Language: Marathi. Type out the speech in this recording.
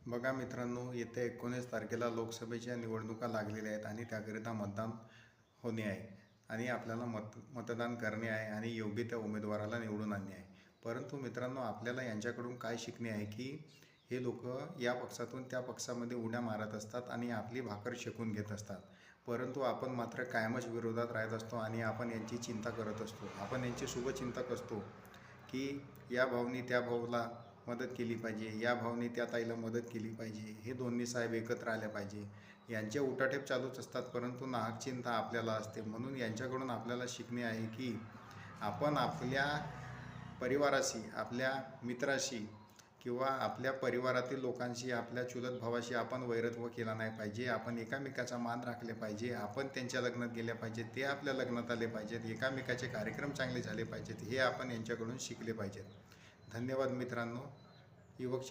बघा मित्रांनो, येत्या 19 तारखेला लोकसभेच्या निवडणुका लागलेल्या आहेत आणि त्याकरिता मतदान होणे आहे आणि आपल्याला मतदान करणे आहे आणि योग्य त्या उमेदवाराला निवडून आणणे आहे. परंतु मित्रांनो, आपल्याला यांच्याकडून काय शिकणे आहे की हे लोक या पक्षातून त्या पक्षामध्ये उड्या मारत असतात आणि आपली भाकर शेकून घेत असतात. परंतु आपण मात्र कायमच विरोधात राहत असतो आणि आपण यांची चिंता करत असतो. आपण यांचे शुभचिंतक असतो की या भाऊनी त्या भाऊला मदत केली पाहिजे, या भाऊनी त्या ताईला मदत केली पाहिजे, हे दोन्ही साहेब एकत्र आले पाहिजे. यांचे उठाठेप चालूच असतात, परंतु नाहक चिंता आपल्याला असते. म्हणून यांच्याकडून आपल्याला शिकणे आहे की आपण आपल्या परिवाराशी, आपल्या मित्राशी किंवा आपल्या परिवारातील लोकांशी, आपल्या चुलत भावाशी आपण वैरत्व केला नाही पाहिजे. आपण एकामेकाचा मान राखले पाहिजे. आपण त्यांच्या लग्नात गेल्या पाहिजेत, ते आपल्या लग्नात आले पाहिजेत. एकामेकाचे कार्यक्रम चांगले झाले पाहिजेत, हे आपण यांच्याकडून शिकले पाहिजेत. धन्यवाद मित्रांनो. युवक